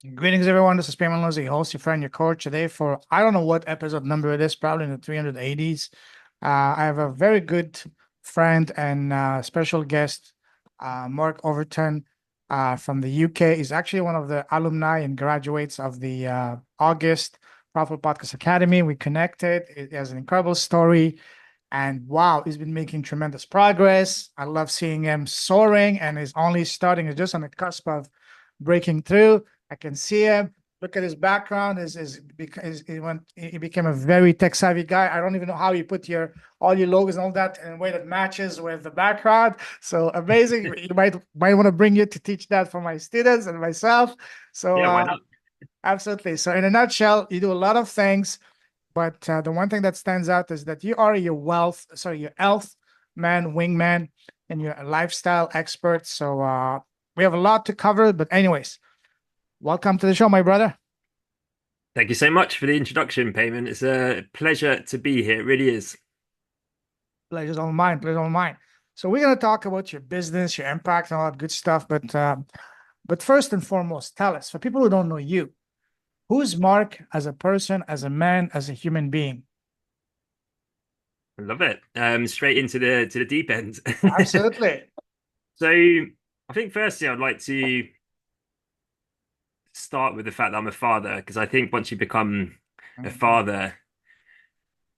Greetings, everyone. This is Payman Lozzi, your host, your friend, your coach. Today, for I don't know what episode number it is, probably in the 380s. I have a very good friend and special guest, Marc Overton from the UK. He's actually one of the alumni and graduates of the August Profit Podcast Academy. We connected. He has an incredible story. And wow, he's been making tremendous progress. I love seeing him soaring and he's only starting, he's just on the cusp of breaking through. I can see him. Look at his background. He became a very tech savvy guy. I don't even know how you put your all your logos and all that in a way that matches with the background. So amazing. You might want to bring you to teach that for my students and myself. So Yeah, why not? absolutely. So in a nutshell, you do a lot of things, but the one thing that stands out is that you are your health man, wingman, and you're a lifestyle expert. So we have a lot to cover. But anyways, welcome to the show, my brother. Thank you so much for the introduction, Payman. It's a pleasure to be here. It really is. Pleasure's all mine. Pleasure's all mine. So we're gonna talk about your business, your impact, and all that good stuff. But first and foremost, tell us for people who don't know you, who's Marc as a person, as a man, as a human being? I love it. Straight into the deep end. Absolutely. So I think firstly I'd like to start with the fact that I'm a father, because I think once you become a Mhm. father,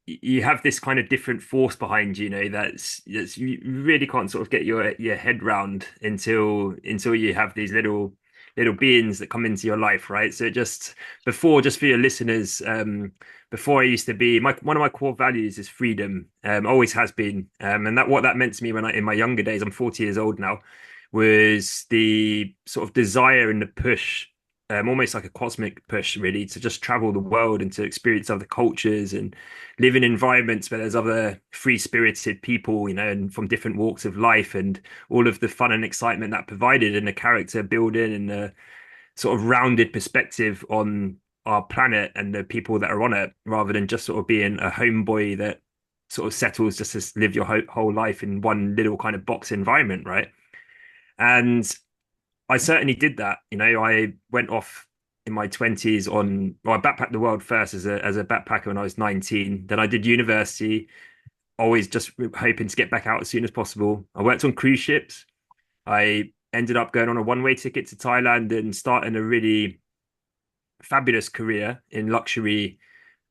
you have this kind of different force behind you, that's you really can't sort of get your head round until you have these little beings that come into your life, right? So just before, just for your listeners, before I used to be one of my core values is freedom, always has been, and that what that meant to me when I in my younger days, I'm 40 years old now, was the sort of desire and the push, almost like a cosmic push, really, to just travel the world and to experience other cultures and live in environments where there's other free-spirited people, and from different walks of life, and all of the fun and excitement that provided, and the character building and the sort of rounded perspective on our planet and the people that are on it, rather than just sort of being a homeboy that sort of settles just to live your whole life in one little kind of box environment, right? And I certainly did that. I went off in my 20s I backpacked the world first as a backpacker when I was 19. Then I did university, always just hoping to get back out as soon as possible. I worked on cruise ships. I ended up going on a one-way ticket to Thailand and starting a really fabulous career in luxury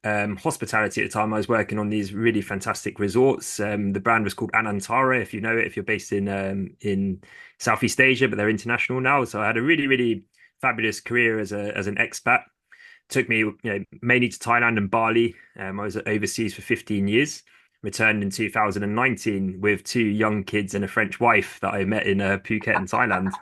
hospitality. At the time, I was working on these really fantastic resorts. The brand was called Anantara, if you know it, if you're based in Southeast Asia, but they're international now. So I had a really, really fabulous career as an expat. Took me, mainly to Thailand and Bali. I was overseas for 15 years. Returned in 2019 with two young kids and a French wife that I met in Phuket in Thailand.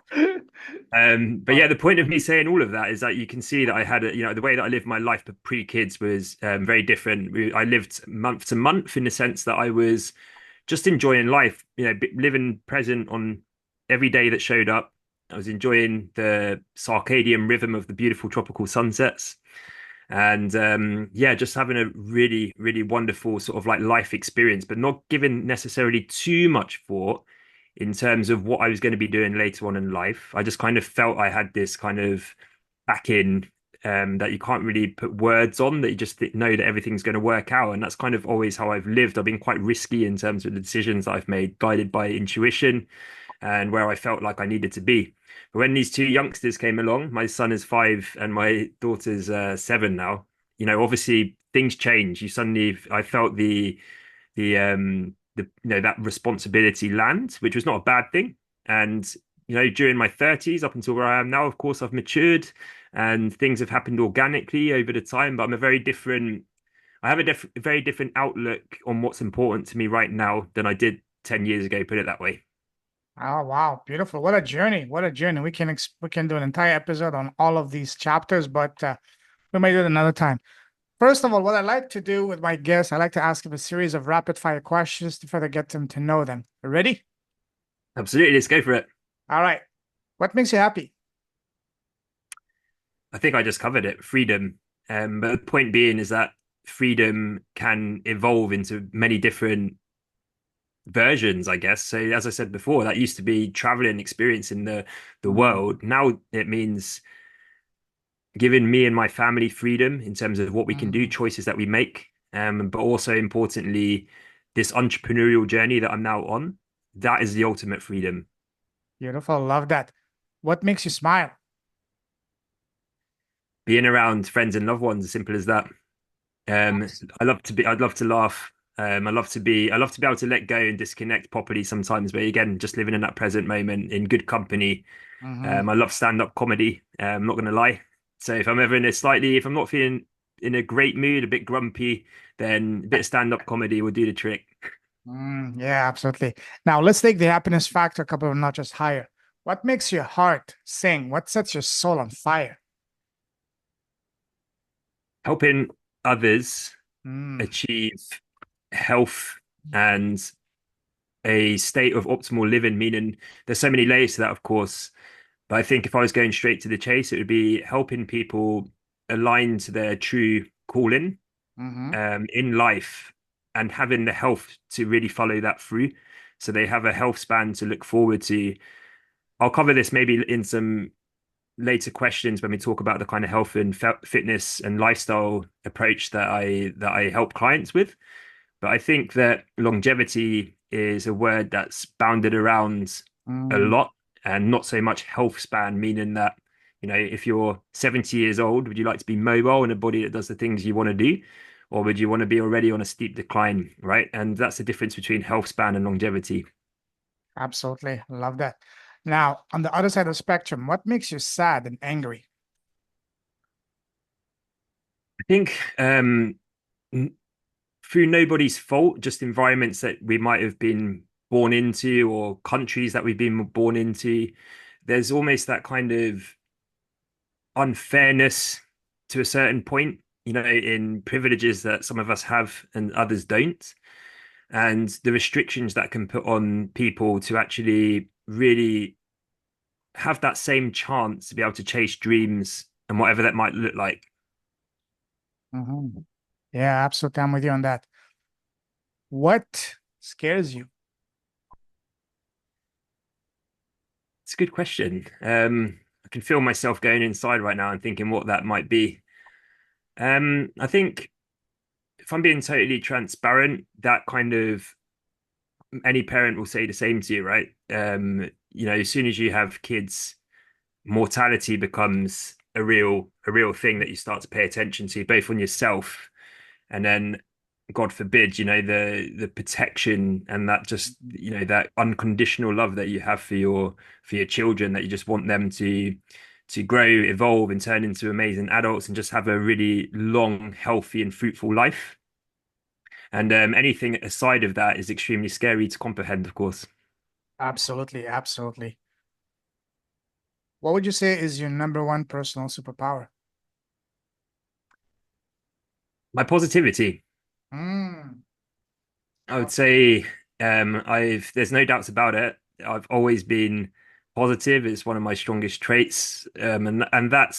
But yeah, Wow. the point of me saying all of that is that you can see that I had the way that I lived my life pre-kids was very different. I lived month to month in the sense that I was just enjoying life, living present on every day that showed up. I was enjoying the circadian rhythm of the beautiful tropical sunsets. And yeah, just having a really, really wonderful sort of like life experience, but not giving necessarily too much thought in terms of what I was going to be doing later on in life. I just kind of felt I had this kind of back in, that you can't really put words on, that you just know that everything's going to work out. And that's kind of always how I've lived. I've been quite risky in terms of the decisions that I've made, guided by intuition and where I felt like I needed to be. But when these two youngsters came along, my son is 5 and my daughter's 7 now. Obviously things change. I felt the that responsibility land, which was not a bad thing. And during my 30s up until where I am now, of course, I've matured and things have happened organically over the time. But I have a very different outlook on what's important to me right now than I did 10 years ago. Put it that way. Oh wow, beautiful! What a journey! What a journey! We can do an entire episode on all of these chapters, but we may do it another time. First of all, what I like to do with my guests, I like to ask them a series of rapid fire questions to further get them to know them. Ready? Absolutely, let's go for it. All right. What makes you happy? I think I just covered it. Freedom. But the point being is that freedom can evolve into many different versions, I guess. So as I said before, that used to be traveling, experiencing the Mhm. world. Now it means giving me and my family freedom in terms of what we can do, Mm, choices that we make, but also importantly, this entrepreneurial journey that I'm now on, that is the ultimate freedom. beautiful. Love that. What makes you smile? Being around friends and loved ones, as simple as that. Abs- I'd love to laugh. I love to be able to let go and disconnect properly sometimes. But again, just living in that present moment in good company. mhm. I love stand-up comedy. I'm not going to lie. So if I'm not feeling in a great mood, a bit grumpy, then a bit of stand-up comedy will do the trick. Yeah, absolutely. Now let's take the happiness factor a couple of notches higher. What makes your heart sing? What sets your soul on fire? Helping others Mm, achieve health and a state of optimal living, meaning there's so many layers to that, of course. But I think if I was going straight to the chase, it would be helping people align to their true calling hmm in life and having the health to really follow that through. So they have a health span to look forward to. I'll cover this maybe in some later questions when we talk about the kind of health and fitness and lifestyle approach that I help clients with. But I think that longevity is a word that's bounded around a mm, lot and not so much health span, meaning that, if you're 70 years old, would you like to be mobile in a body that does the things you want to do? Or would you want to be already on a steep decline, right? And that's the difference between health span and longevity. absolutely. Love that. Now, on the other side of the spectrum, what makes you sad and angry? I think n- through nobody's fault, just environments that we might have been born into or countries that we've been born into, there's almost that kind of unfairness to a certain point, in privileges that some of us have and others don't, and the restrictions that can put on people to actually really have that same chance to be able to chase dreams and whatever that might look like. Mhm. Yeah, absolutely. I'm with you on that. What scares you? It's a good question. I can feel myself going inside right now and thinking what that might be. I think if I'm being totally transparent, that kind of any parent will say the same to you, right? As soon as you have kids, mortality becomes a real thing that you start to pay attention to, both on yourself and then, God forbid, the protection and that just that unconditional love that you have for your children, that you just want them to grow, evolve, and turn into amazing adults and just have a really long, healthy, and fruitful life. And anything aside of that is extremely scary to comprehend, of course. Absolutely, absolutely. What would you say is your number one personal superpower? My positivity, Mm, I would okay. say, I've there's no doubts about it. I've always been positive. It's one of my strongest traits, and that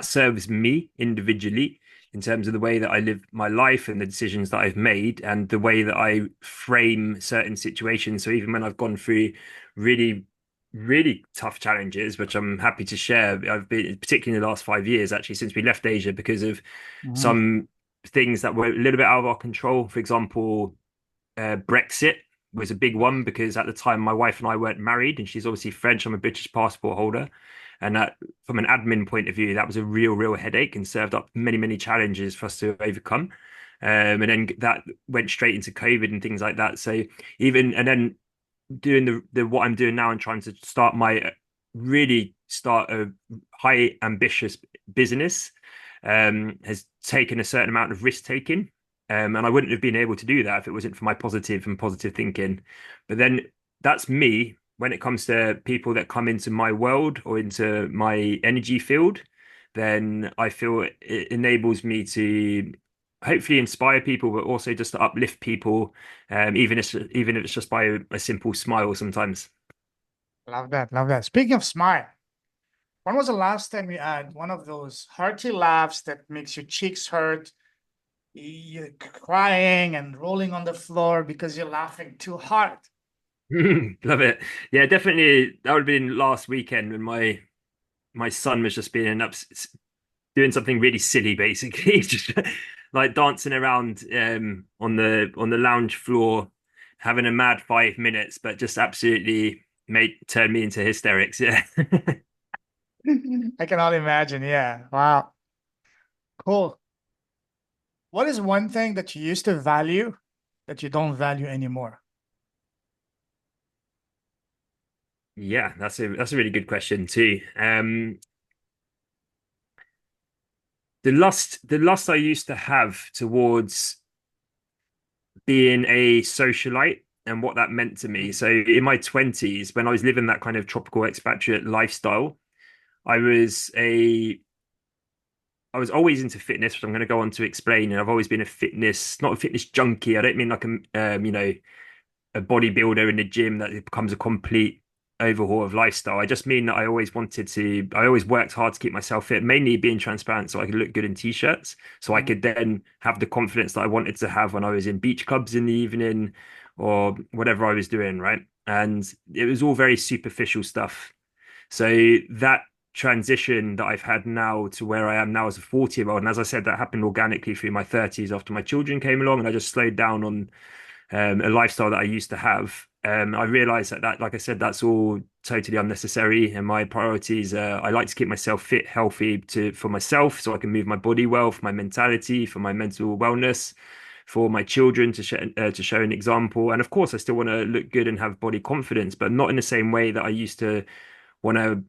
serves me individually in terms of the way that I live my life and the decisions that I've made and the way that I frame certain situations. So even when I've gone through really, really tough challenges, which I'm happy to share, I've been particularly in the last 5 years, actually, since we left Asia, because of Mhm. some things that were a little bit out of our control. For example, Brexit was a big one because at the time my wife and I weren't married, and she's obviously French. I'm a British passport holder, and that, from an admin point of view, that was a real headache and served up many challenges for us to overcome. And then that went straight into COVID and things like that. So even and then doing the what I'm doing now and trying to really start a high ambitious business has taken a certain amount of risk taking. And I wouldn't have been able to do that if it wasn't for my positive thinking. But then that's me when it comes to people that come into my world or into my energy field, then I feel it enables me to hopefully inspire people, but also just to uplift people, even if it's just by a simple smile sometimes. Love that. Love that. Speaking of smile, when was the last time you had one of those hearty laughs that makes your cheeks hurt, you're crying and rolling on the floor because you're laughing too hard? Love it. Yeah, definitely. That would have been last weekend when my son was just being doing something really silly, basically, just like dancing around on the lounge floor, having a mad 5 minutes, but just absolutely made turn me into hysterics. Yeah. I can only imagine. Yeah. Wow. Cool. What is one thing that you used to value that you don't value anymore? Yeah, that's a really good question too. The lust I used to have towards being a socialite and what that meant to me. So in my 20s, when I was living that kind of tropical expatriate lifestyle, I was a I was always into fitness, which I'm going to go on to explain. And I've always been not a fitness junkie. I don't mean like a bodybuilder in the gym that it becomes a complete overhaul of lifestyle. I just mean that I always worked hard to keep myself fit, mainly being transparent so I could look good in t-shirts, so I Mm, could then have the confidence that I wanted to have when I was in beach clubs in the evening or whatever I was doing, right? And it was all very superficial stuff. So that transition that I've had now to where I am now as a 40-year-old, and as I said, that happened organically through my 30s after my children came along, and I just slowed down on a lifestyle that I used to have. I realized that, like I said, that's all totally unnecessary. And my priorities, I like to keep myself fit, healthy for myself, so I can move my body well, for my mentality, for my mental wellness, for my children to show an example. And of course, I still want to look good and have body confidence, but not in the same way that I used to want to,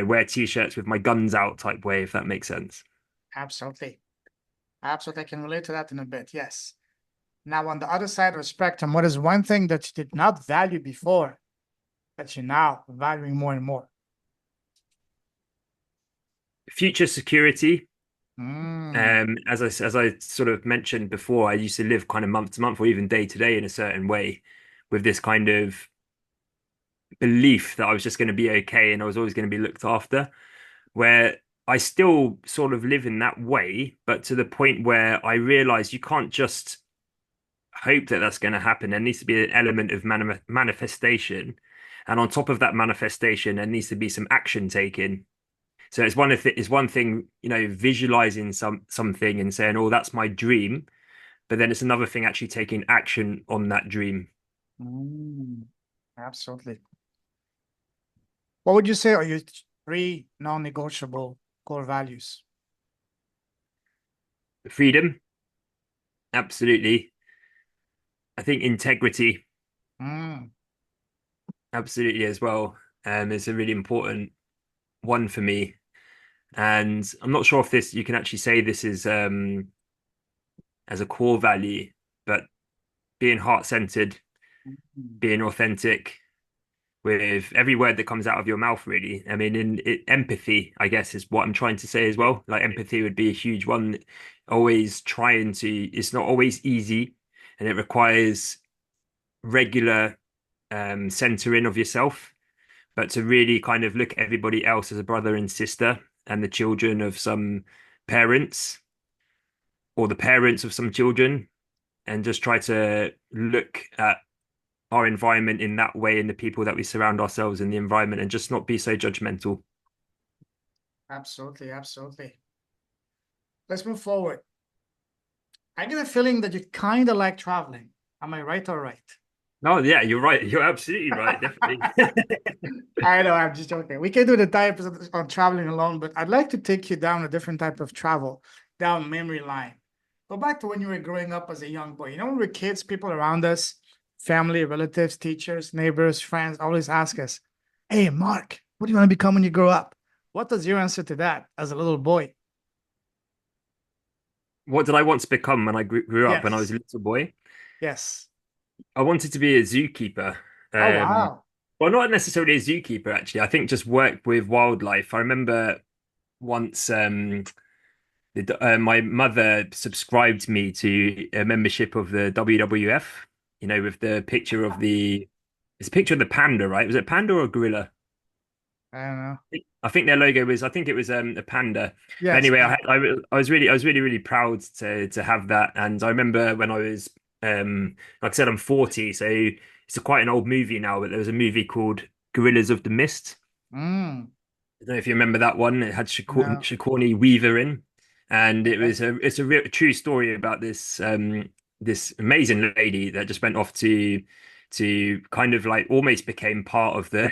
wear t-shirts with my guns out type way, if that makes sense. absolutely. Absolutely. I can relate to that in a bit. Yes. Now, on the other side of the spectrum, what is one thing that you did not value before that you're now valuing more and more? Future security. Mm, As I sort of mentioned before, I used to live kind of month to month or even day to day in a certain way with this kind of belief that I was just going to be okay and I was always going to be looked after, where I still sort of live in that way, but to the point where I realize you can't just hope that that's going to happen. There needs to be an element of manifestation. And on top of that manifestation, there needs to be some action taken. So it's one thing, visualizing something and saying, "Oh, that's my dream," but then it's another thing actually taking action on that dream. mm, absolutely. What would you say are your three non-negotiable core values? Freedom, absolutely. I think integrity, Mm, absolutely as well, is a really important one for me. And I'm not sure if this you can actually say this is as a core value, but being heart-centered, mm, being authentic with every word that comes out of your mouth, really. I mean, empathy, I guess, is what I'm trying to say as well. Like empathy would be a huge one. Always trying to, it's not always easy, and it requires regular centering of yourself, but to really kind of look at everybody else as a brother and sister and the children of some parents or the parents of some children, and just try to look at our environment in that way and the people that we surround ourselves in the environment and just not be so judgmental. absolutely, absolutely. Let's move forward. I get a feeling that you kind of like traveling. Am I right or right? No, yeah, you're right. You're absolutely right. Definitely. I know, I'm just joking. We can do the entire episode on traveling alone, but I'd like to take you down a different type of travel, down memory line. Go back to when you were growing up as a young boy. You know, when we were kids, people around us, family, relatives, teachers, neighbors, friends, always ask us, "Hey, Mark, what do you want to become when you grow up?" What was your answer to that as a little boy? What did I want to become when I grew up when I was Yes. a little boy? Yes. I wanted to be a zookeeper. Oh, Um, wow. well, not necessarily a zookeeper, actually. I think just work with wildlife. I remember once my mother subscribed me to a membership of the WWF, with the picture of it's a picture of the panda, right? Was it panda or a gorilla? I don't know. I think their logo was, I think it was a panda. But Yes. anyway, I was really proud to have that. And I remember when I was, like I said, I'm 40, so it's quite an old movie now. But there was a movie called Gorillas of the Mist. Mm, I don't know if you remember that one. It had no. Sigourney Weaver in. And Okay. it's a real true story about this amazing lady that just went off to kind of like almost became part of the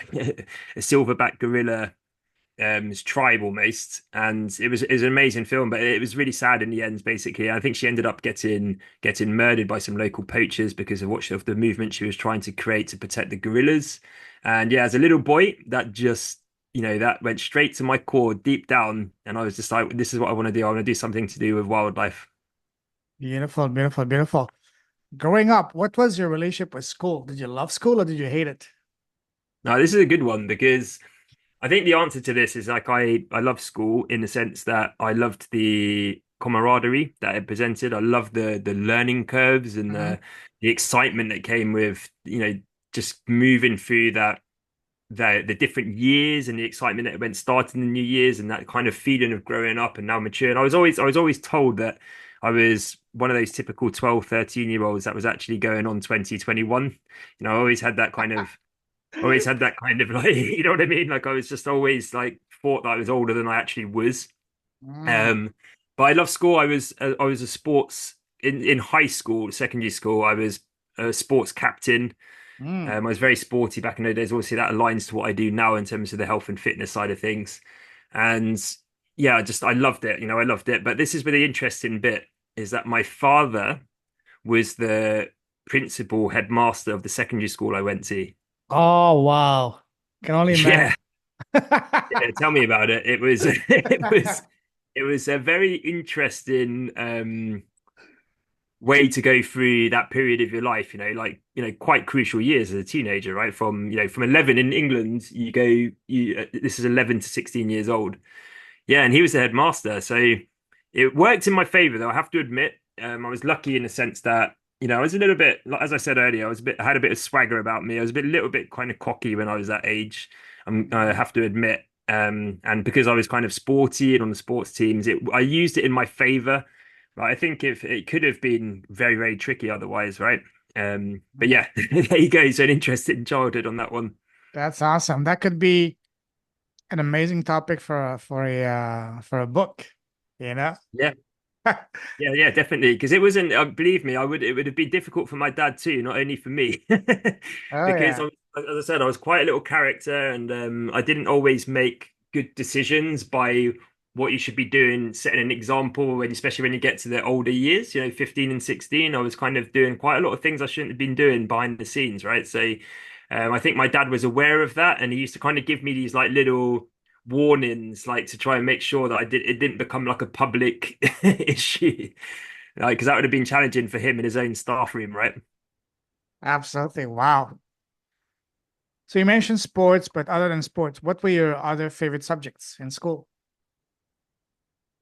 a silverback gorilla tribe almost. And it was an amazing film, but it was really sad in the end. Basically, I think she ended up getting murdered by some local poachers because of the movement she was trying to create to protect the gorillas. And yeah, as a little boy, that just that went straight to my core deep down, and I was just like, this is what I want to do. I want to do something to do with wildlife. Beautiful, beautiful, beautiful. Growing up, what was your relationship with school? Did you love school or did you hate it? Now, this is a good one because I think the answer to this is like I love school in the sense that I loved the camaraderie that it presented. I loved the learning curves and Hmm. the excitement that came with, just moving through the different years and the excitement that went starting the new years and that kind of feeling of growing up and now mature. And I was always told that I was one of those typical 12, 13-year olds that was actually going on 2021. I always had that kind of like, you know what I mean? Like I was just always like thought that I was older than I actually was. Mm, Um, but I love school. I was a sports in high school, secondary school. I was a sports captain. mm. I was very sporty back in the days. Obviously, that aligns to what I do now in terms of the health and fitness side of things. And yeah, I loved it. I loved it. But this is where the interesting bit is that my father was the principal headmaster of the secondary school I went to. Oh, wow. Can only Yeah, imagine. yeah, tell me about it. It was it was a very interesting way to go through that period of your life, quite crucial years as a teenager, right? From 11 in England, this is 11 to 16 years old. Yeah, and he was the headmaster. So it worked in my favor, though, I have to admit. I was lucky in the sense that, I was a little bit, like, as I said earlier, I had a bit of swagger about me. I was a little bit kind of cocky when I was that age. I have to admit. And because I was kind of sporty and on the sports teams, I used it in my favor. Right. I think if it could have been very, very tricky otherwise, right? But yeah, there you go. So an interesting childhood on that one. That's awesome. That could be an amazing topic for a book, you know? Yeah. Yeah, yeah, definitely. Because it wasn't, believe me, it would have been difficult for my dad too, not only for me. Oh Because yeah. as I said, I was quite a little character and I didn't always make good decisions by what you should be doing, setting an example when, especially when you get to the older years, 15 and 16, I was kind of doing quite a lot of things I shouldn't have been doing behind the scenes, right? So I think my dad was aware of that and he used to kind of give me these like little warnings like to try and make sure that it didn't become like a public issue like because that would have been challenging for him in his own staff room, right? Absolutely. Wow. So you mentioned sports, but other than sports, what were your other favorite subjects in school?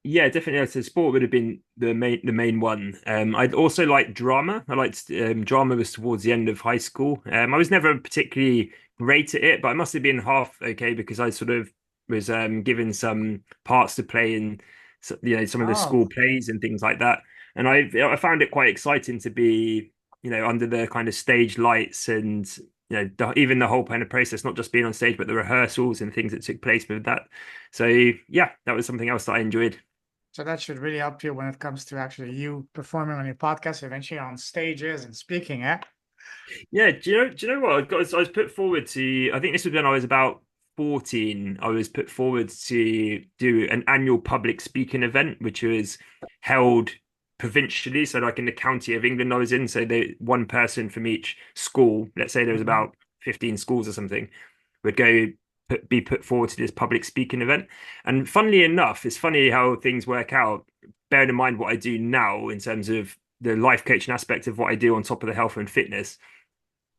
Yeah, definitely. So sport would have been the main one. I'd also like drama. I liked drama was towards the end of high school. I was never particularly great at it, but I must have been half okay because I sort of was given some parts to play in some of the Oh, school plays and things like that. And I found it quite exciting to be under the kind of stage lights and even the whole kind of process, not just being on stage, but the rehearsals and things that took place with that. So yeah, that was something else that I enjoyed. so that should really help you when it comes to actually you performing on your podcast, eventually on stages and speaking, eh? Yeah, do you know what? I was put forward to, I think this was when I was about 14. I was put forward to do an annual public speaking event, which was held provincially. So, like in the county of England I was in. So, one person from each school, let's say there was Mhm. about 15 schools or something, would be put forward to this public speaking event. And funnily enough, it's funny how things work out, bearing in mind what I do now in terms of the life coaching aspect of what I do on top of the health and fitness.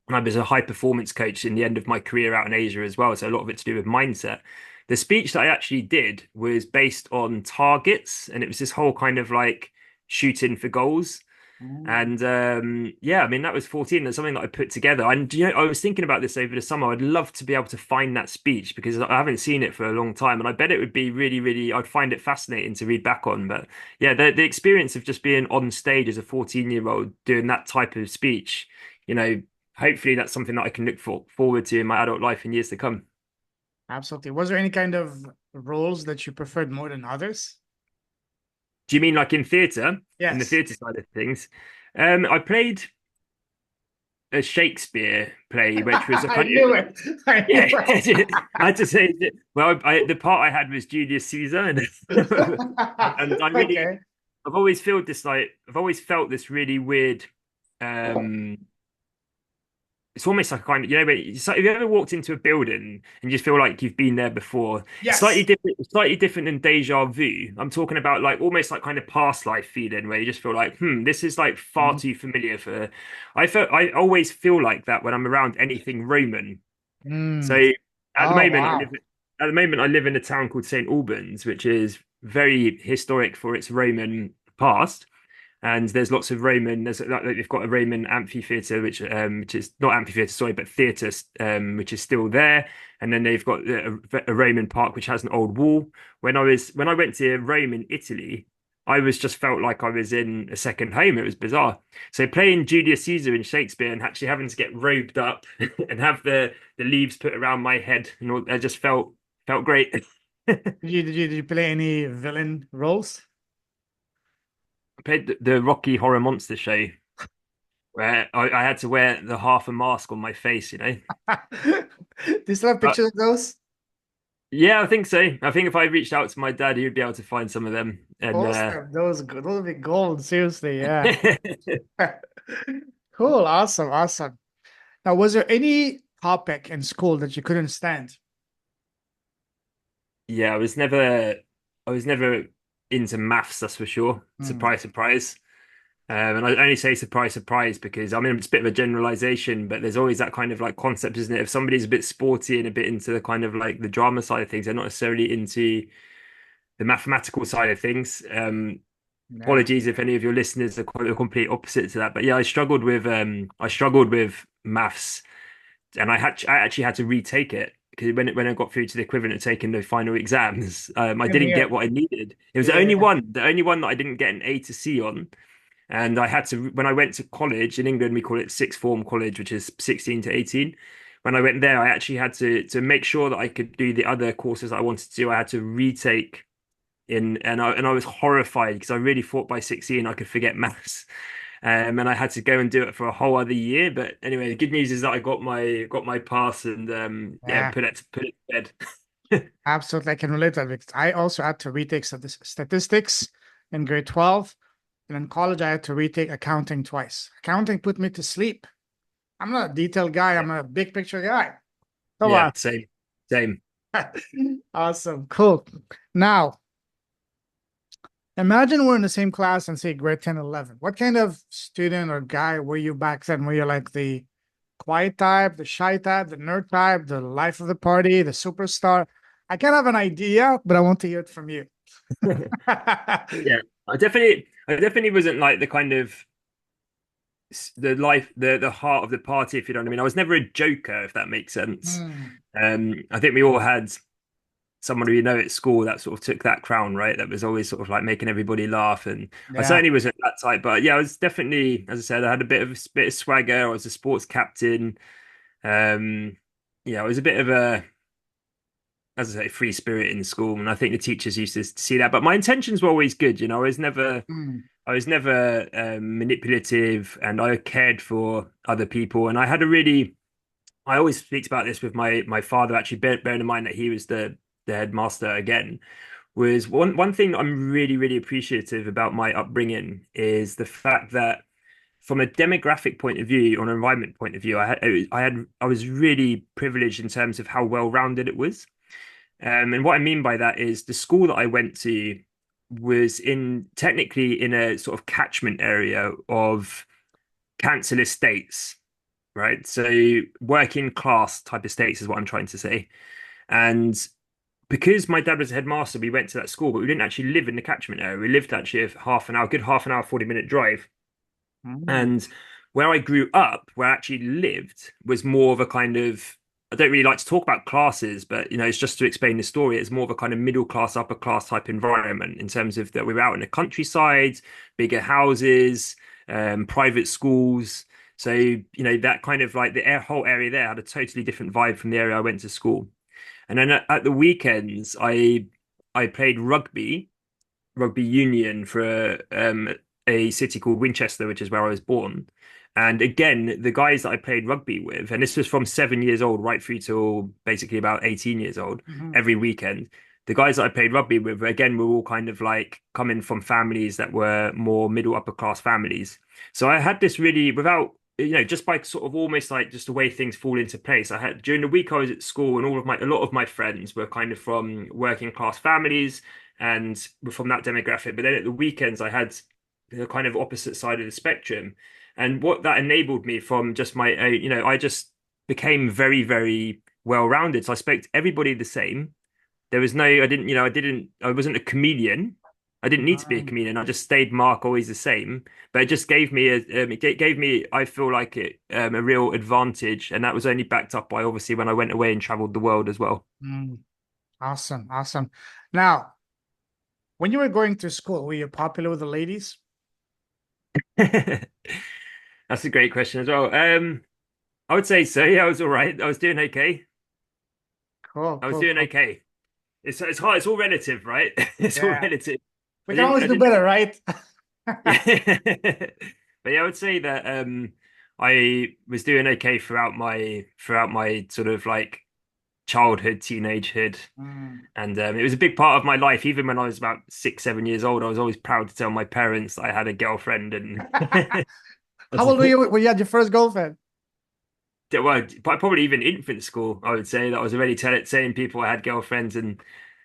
And I was a high performance coach in the end of my career out in Asia as well. So a lot of it to do with mindset. The speech that I actually did was based on targets, and it was this whole kind of like shooting for goals. Mm. And yeah, I mean that was 14. That's something that I put together. And I was thinking about this over the summer. I'd love to be able to find that speech because I haven't seen it for a long time, and I bet it would be really, really. I'd find it fascinating to read back on. But yeah, the experience of just being on stage as a 14-year-old doing that type of speech, you know, hopefully that's something that I can forward to in my adult life in years to come. Absolutely. Was there any kind of roles that you preferred more than others? Do you mean like in theatre, in the Yes. theatre side of things? I played a Shakespeare play, which was a I kind knew it. I knew yeah. I had to say, well, the part I had was Julius Caesar, and it. and I really, Okay. I've always felt this really weird. Um, it's almost like a kind of, it's like, have you ever walked into a building and you just feel like you've been there before? Yes. Slightly different than deja vu. I'm talking about like almost like kind of past life feeling where you just feel like, this is like far Mhm. too familiar for. I always feel like that when I'm around anything Roman. So Mm. at the Oh, moment, wow. I live in a town called St Albans, which is very historic for its Roman past. And there's lots of Roman. They've got a Roman amphitheater, which is not amphitheater, sorry, but theatre, which is still there. And then they've got a Roman park which has an old wall. When I went to Rome in Italy, I was just felt like I was in a second home. It was bizarre. So playing Julius Caesar in Shakespeare and actually having to get robed up and have the leaves put around my head and all, I just felt great. Did you play any villain roles? I played the Rocky Horror Monster Show where I had to wear the half a mask on my face, you know. Do you still have But pictures of those? yeah, I think so. I think if I reached out to my dad, he would be able to find some of them. And Awesome. Those would be gold. Seriously, yeah. Cool. Awesome. Awesome. Now, was there any topic in school that you couldn't stand? yeah, I was never into maths, that's for sure. Hmm. Surprise, surprise. And I only say surprise, surprise because I mean it's a bit of a generalization, but there's always that kind of like concept, isn't it? If somebody's a bit sporty and a bit into the kind of like the drama side of things, they're not necessarily into the mathematical side of things. Yeah. Apologies if any of your listeners are quite the complete opposite to that, but yeah, I struggled with maths, and I actually had to retake it because when I got through to the equivalent of taking the final exams, I Same didn't get here. what I needed. It was Yeah. the only one that I didn't get an A to C on. And I had to, when I went to college in England, we call it sixth form college, which is 16 to 18. When I went there, I actually had to make sure that I could do the other courses I wanted to do. I had to retake and I was horrified because I really thought by 16 I could forget maths. And I had to go and do it for a whole other year. But anyway, the good news is that I got my pass and yeah, Yeah. put it to bed. Absolutely. I can relate to that because I also had to retake statistics in grade 12. And in college, I had to retake accounting twice. Accounting put me to sleep. I'm not a detailed guy. Yeah, I'm a big picture guy. Come yeah, on. same, same. Awesome. Cool. Now, imagine we're in the same class and say grade 10, 11. What kind of student or guy were you back then? Were you like the quiet type, the shy type, the nerd type, the life of the party, the superstar? I kind of have an idea, but I want to hear it from you. Yeah, I definitely wasn't like the kind of the heart of the party, if you know what I mean. I was never a joker, if that makes sense. Hmm. I think we all had someone who you know at school that sort of took that crown, right? That was always sort of like making everybody laugh. And I Yeah. certainly wasn't that type, but yeah, I was definitely, as I said, I had a bit of swagger. I was a sports captain. Um, yeah, I was a bit of a, as I say, free spirit in school, and I think the teachers used to see that. But my intentions were always good, you know. Hmm. I was never manipulative, and I cared for other people. And I had a really, I always speak about this with my father. Actually, bearing in mind that he was the headmaster again, was one thing that I'm really appreciative about my upbringing is the fact that from a demographic point of view, on an environment point of view, I was really privileged in terms of how well rounded it was. And what I mean by that is the school that I went to was in technically in a sort of catchment area of council estates, right? So working class type estates is what I'm trying to say. And because my dad was a headmaster, we went to that school, but we didn't actually live in the catchment area. We lived actually a half an hour, good half an hour, 40-minute drive. Hmm. And where I grew up, where I actually lived, was more of a kind of, I don't really like to talk about classes, but you know, it's just to explain the story. It's more of a kind of middle class, upper class type environment in terms of that we were out in the countryside, bigger houses, private schools. So, you know, that kind of like whole area there had a totally different vibe from the area I went to school. And then at the weekends, I played rugby rugby union for a city called Winchester, which is where I was born. And again, the guys that I played rugby with, and this was from 7 years old right through till basically about 18 years old, Mhm. every weekend. The guys that I played rugby with, again, were all kind of like coming from families that were more middle upper class families. So I had this really, without, just by sort of almost like just the way things fall into place. I had during the week I was at school, and a lot of my friends were kind of from working class families and were from that demographic. But then at the weekends, I had the kind of opposite side of the spectrum. And what that enabled me from just I just became very, very well-rounded. So I spoke to everybody the same. There was no, I didn't, I wasn't a chameleon. I didn't need to be a Um, chameleon. I just stayed Mark always the same. But it just gave me gave me, I feel like a real advantage. And that was only backed up by obviously when I went away and traveled the world as well. mm, awesome, awesome. Now, when you were going to school, were you popular with the ladies? That's a great question as well. I would say so. Yeah, I was all right. I was doing okay. Cool, I was cool, doing cool. okay. It's hard. It's all relative, right? It's all Yeah, relative. we can always I do didn't better, right? But yeah, I would say that I was doing okay throughout my sort of like childhood, teenagehood, Mm. and it was a big part of my life. Even when I was about 6, 7 years old, I was always proud to tell my parents that I had a girlfriend, and How old were you when you had your first girlfriend? well, probably even infant school. I would say that I was already saying people I had girlfriends, and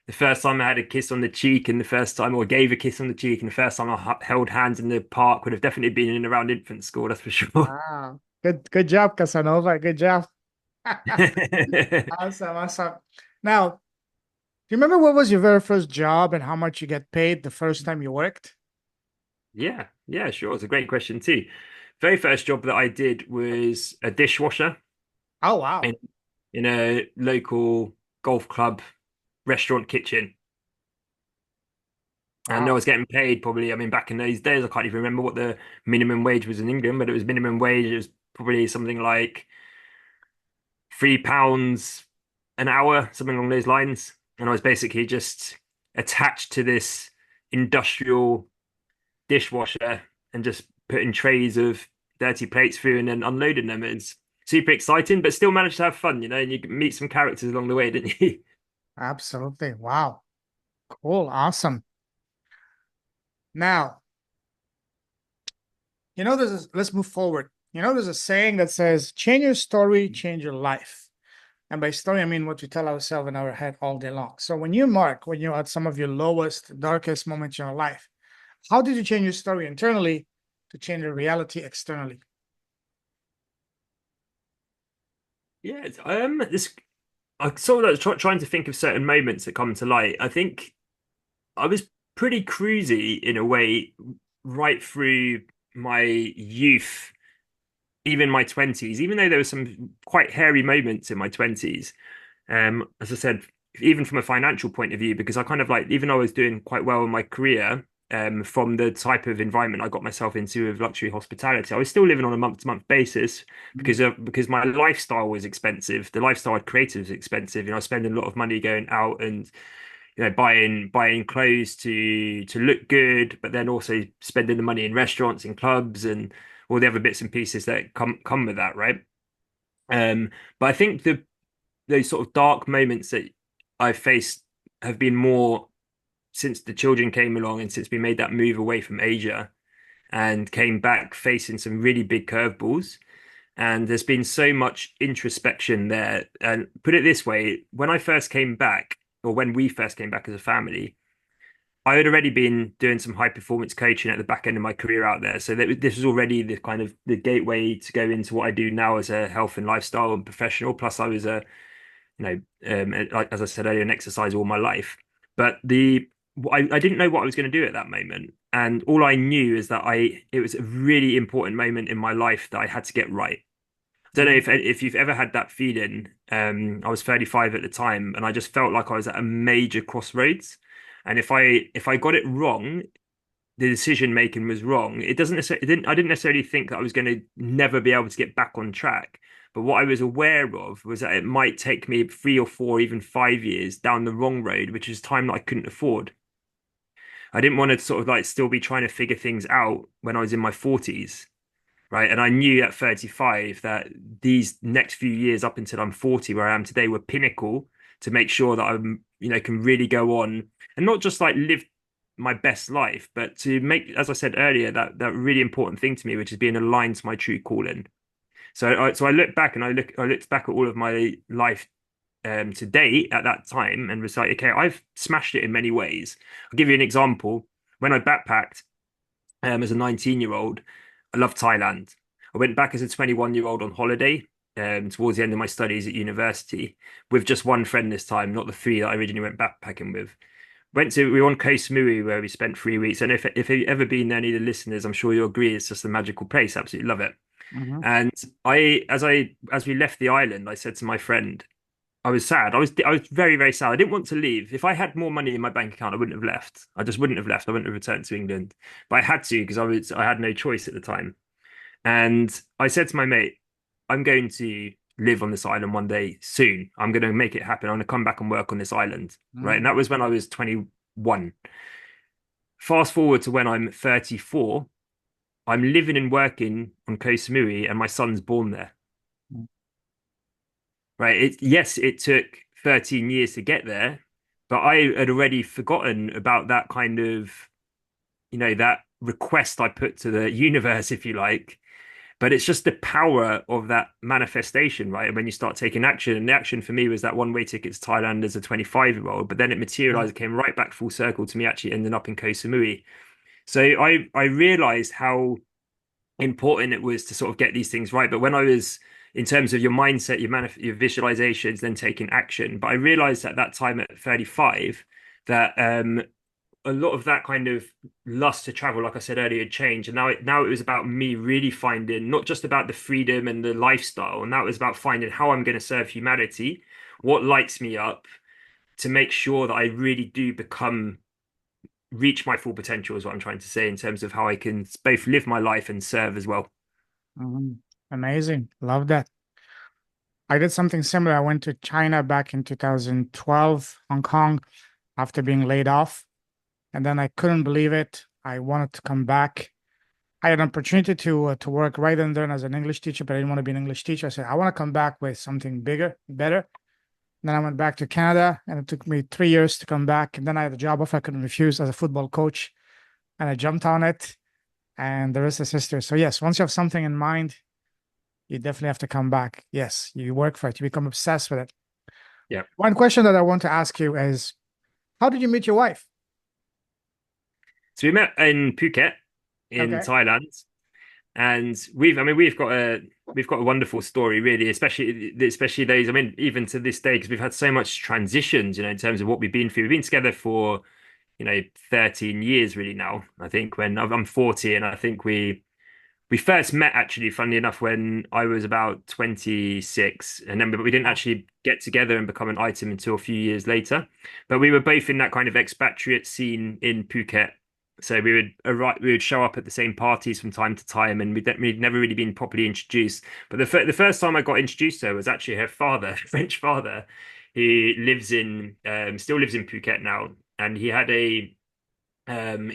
the first time I had a kiss on the cheek, and the first time or gave a kiss on the cheek, and the first time I held hands in the park would have definitely been in around infant school. That's for sure. Wow. Good job, Casanova. Good job. Awesome, awesome. Now, do you remember what was your very first job and how much you get paid the first time you worked? Yeah, yeah, sure. It's a great question too. Very first job that I did was a dishwasher Oh, wow. in in a local golf club restaurant kitchen. And I Wow. was getting paid probably, I mean, back in those days, I can't even remember what the minimum wage was in England, but it was minimum wage. It was probably something like £3 an hour, something along those lines. And I was basically just attached to this industrial dishwasher and just putting trays of dirty plates through and then unloading them. It's super exciting, but still managed to have fun, and you meet some characters along the way, didn't you? Absolutely. Wow. Cool. Awesome. Now, let's move forward. There's a saying that says, change your story, change your life. And by story, I mean what we tell ourselves in our head all day long. So when you're at some of your lowest, darkest moments in your life, how did you change your story internally to change your reality externally? Yeah, this I sort of like trying to think of certain moments that come to light. I think I was pretty cruisy in a way right through my youth, even my 20s, even though there were some quite hairy moments in my 20s. As I said, even from a financial point of view, because I kind of like, even though I was doing quite well in my career, from the type of environment I got myself into with luxury hospitality, I was still living on a month-to-month basis because my lifestyle was expensive. The lifestyle I'd created was expensive. I was spending a lot of money going out and buying clothes to look good, but then also spending the money in restaurants and clubs and all the other bits and pieces that come with that, right? Um, but I think those sort of dark moments that I've faced have been more since the children came along and since we made that move away from Asia and came back facing some really big curveballs. And there's been so much introspection there. And put it this way, when I first came back, or when we first came back as a family, I had already been doing some high performance coaching at the back end of my career out there. So this was already the kind of the gateway to go into what I do now as a health and lifestyle and professional. Plus, I was like as I said earlier, an exercise all my life. But I didn't know what I was going to do at that moment, and all I knew is that I it was a really important moment in my life that I had to get right. I don't know if you've ever had that feeling. I was 35 at the time, and I just felt like I was at a major crossroads. And if I got it wrong, the decision making was wrong. It doesn't necessarily, it didn't, I didn't necessarily think that I was going to never be able to get back on track. But what I was aware of was that it might take me 3 or 4, even 5 years down the wrong road, which is time that I couldn't afford. I didn't want to sort of like still be trying to figure things out when I was in my 40s, right? And I knew at 35 that these next few years up until I'm 40, where I am today, were pinnacle to make sure that I'm, can really go on and not just like live my best life, but to make, as I said earlier, that really important thing to me, which is being aligned to my true calling. So I look back and I looked back at all of my life to date at that time and was like, okay, I've smashed it in many ways. I'll give you an example. When I backpacked as a 19-year-old, I loved Thailand. I went back as a 21-year-old on holiday towards the end of my studies at university with just one friend this time, not the three that I originally went backpacking with. We were on Koh Samui where we spent 3 weeks. And if you've ever been there, any of the listeners, I'm sure you'll agree it's just a magical place. Absolutely love it. Hmm. And as we left the island, I said to my friend, I was sad. I was very, very sad. I didn't want to leave. If I had more money in my bank account, I wouldn't have left. I just wouldn't have left. I wouldn't have returned to England. But I had to because I had no choice at the time. And I said to my mate, I'm going to live on this island one day soon. I'm going to make it happen. I'm going to come back and work on this island. Right. And that was when I was 21. Fast forward to when I'm 34. I'm living and working on Koh Samui, and my son's born there. Right. Yes, it took 13 years to get there, but I had already forgotten about that kind of, that request I put to the universe, if you like. But it's just the power of that manifestation, right? And when you start taking action, and the action for me was that one-way ticket to Thailand as a 25-year-old, but then it materialized, it came right back full circle to me actually ending up in Koh Samui. So I realized how important it was to sort of get these things right. But when I was in terms of your mindset, your visualizations, then taking action. But I realized at that time at 35 that a lot of that kind of lust to travel, like I said earlier, had changed. And now it was about me really finding not just about the freedom and the lifestyle, and that was about finding how I'm going to serve humanity, what lights me up to make sure that I really do reach my full potential is what I'm trying to say in terms of how I can both live my life and serve as well. Hmm. Amazing. Love that. I did something similar. I went to China back in 2012, Hong Kong, after being laid off. And then I couldn't believe it. I wanted to come back. I had an opportunity to work right in there as an English teacher, but I didn't want to be an English teacher. I said, I want to come back with something bigger, better. And then I went back to Canada, and it took me 3 years to come back. And then I had a job offer I couldn't refuse as a football coach, and I jumped on it, and the rest is history. So yes, once you have something in mind, you definitely have to come back. Yes, you work for it. You become obsessed with it. Yeah. One question that I want to ask you is, how did you meet your wife? So we met in Phuket in Okay. Thailand, and we've got a wonderful story really, especially those. I mean, even to this day, because we've had so much transitions, in terms of what we've been through. We've been together for 13 years really now. I think when I'm 40, and I think we first met actually, funnily enough, when I was about 26, and then but we didn't actually get together and become an item until a few years later. But we were both in that kind of expatriate scene in Phuket. So we would show up at the same parties from time to time, and we'd never really been properly introduced. But the first time I got introduced to her was actually her father, French father, who still lives in Phuket now, and he had a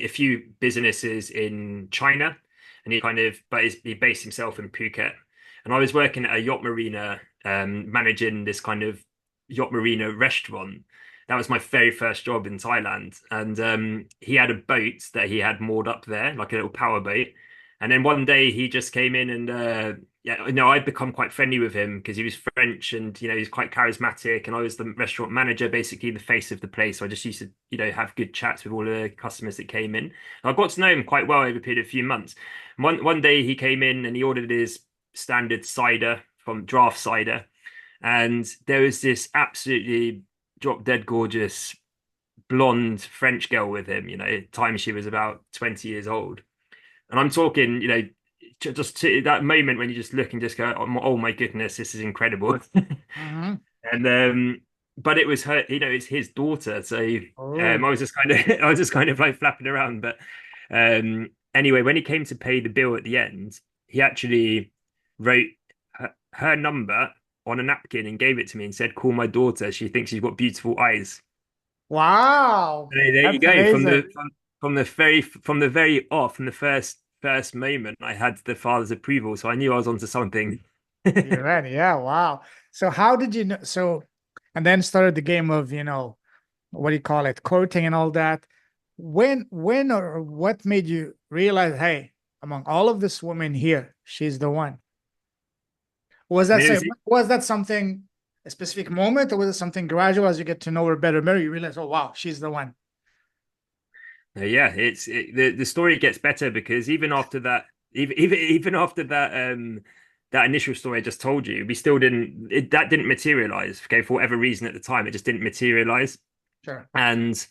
few businesses in China, and he based himself in Phuket. And I was working at a yacht marina, managing this kind of yacht marina restaurant. That was my very first job in Thailand, and he had a boat that he had moored up there, like a little power boat. And then one day he just came in and yeah, I'd become quite friendly with him because he was French and he's quite charismatic, and I was the restaurant manager, basically the face of the place. So I just used to have good chats with all the customers that came in. And I got to know him quite well over a period of a few months. One day he came in and he ordered his standard cider from draft cider, and there was this absolutely drop dead gorgeous blonde French girl with him. Time she was about 20 years old. And I'm talking, just to that moment when you just look and just go, oh my goodness, this is incredible. Mm-hmm. And but it was her, it's his daughter. So Oh, I was just kind of I was just kind of like flapping around. But anyway, when he came to pay the bill at the end, he actually wrote her number on a napkin and gave it to me and said, call my daughter. She thinks she's got beautiful eyes. wow. There you That's go. amazing. from the first moment, I had the father's approval, so I knew I was onto something. You're ready. Yeah. Wow. So how did you know? So, and then started the game of, what do you call it? Courting and all that. When or what made you realize, hey, among all of this women here, she's the one? Was I that mean, it say, was was that something, a specific moment, or was it something gradual as you get to know her better? Mary, you realize, oh wow, she's the one. yeah, the story gets better because even after that, even after that that initial story I just told you, we still that didn't materialize. Okay, for whatever reason at the time, it just didn't materialize. Sure. And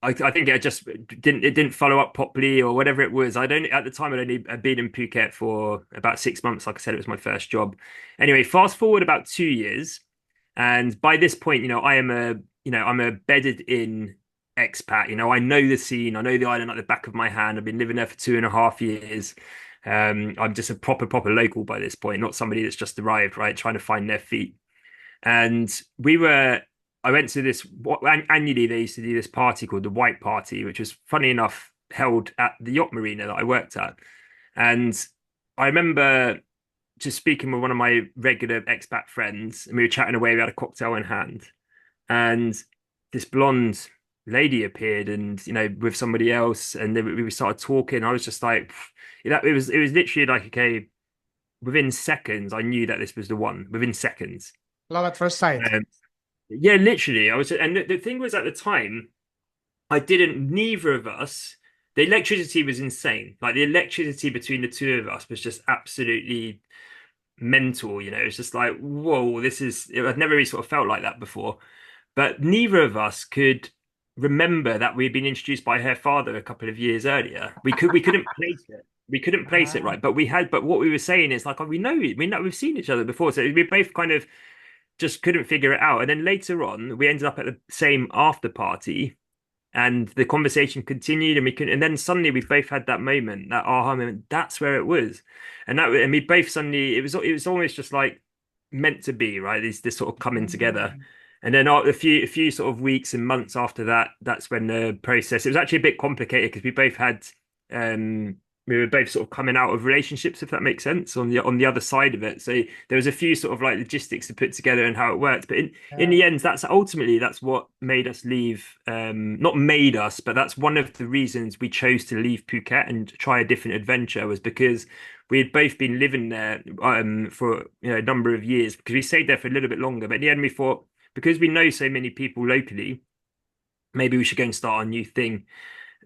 I think it didn't follow up properly or whatever it was. I don't at the time I'd been in Phuket for about 6 months. Like I said, it was my first job. Anyway, fast forward about 2 years, and by this point, I'm a bedded in expat. I know the scene. I know the island like the back of my hand. I've been living there for 2.5 years. I'm just a proper local by this point, not somebody that's just arrived, right, trying to find their feet. And I went to this annually. They used to do this party called the White Party, which was funny enough held at the yacht marina that I worked at. And I remember just speaking with one of my regular expat friends, and we were chatting away. We had a cocktail in hand, and this blonde lady appeared, and with somebody else, and then we started talking. I was just like, it was literally like, okay, within seconds, I knew that this was the one. Within seconds. Love at first sight. Um, yeah, literally. And the thing was at the time, neither of us, the electricity was insane. Like the electricity between the two of us was just absolutely mental. It's just like, whoa, I've never really sort of felt like that before. But neither of us could remember that we'd been introduced by her father a couple of years earlier. We couldn't place it. We couldn't place it Ah, right. But what we were saying is like, oh, we know we've seen each other before. So we both kind of just couldn't figure it out. And then later on, we ended up at the same after party, and the conversation continued, and and then suddenly we both had that moment, that aha moment. That's where it was, and we both suddenly it was almost just like meant to be, right? This sort of coming together. mm, And then a few sort of weeks and months after that, that's when the process. It was actually a bit complicated because um we were both sort of coming out of relationships, if that makes sense, on the other side of it. So there was a few sort of like logistics to put together and how it worked. But in yeah. the end, that's what made us leave. Not made us, but that's one of the reasons we chose to leave Phuket and try a different adventure, was because we had both been living there for a number of years, because we stayed there for a little bit longer. But in the end, we thought, because we know so many people locally, maybe we should go and start a new thing.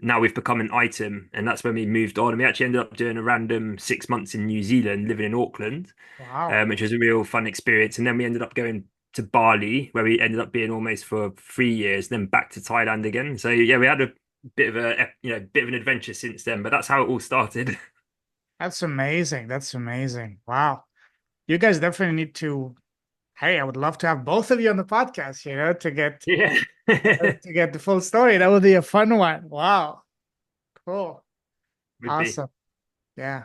Now we've become an item, and that's when we moved on. And we actually ended up doing a random 6 months in New Zealand, living in Auckland, Wow. which was a real fun experience. And then we ended up going to Bali, where we ended up being almost for 3 years, then back to Thailand again. So yeah, we had a bit of an adventure since then. But that's how it all started. That's amazing. That's amazing. Wow. You guys definitely need to, hey, I would love to have both of you on the podcast, to get Yeah. to get the full story. That would be a fun one. Wow. Cool. Would be. Awesome. Yeah.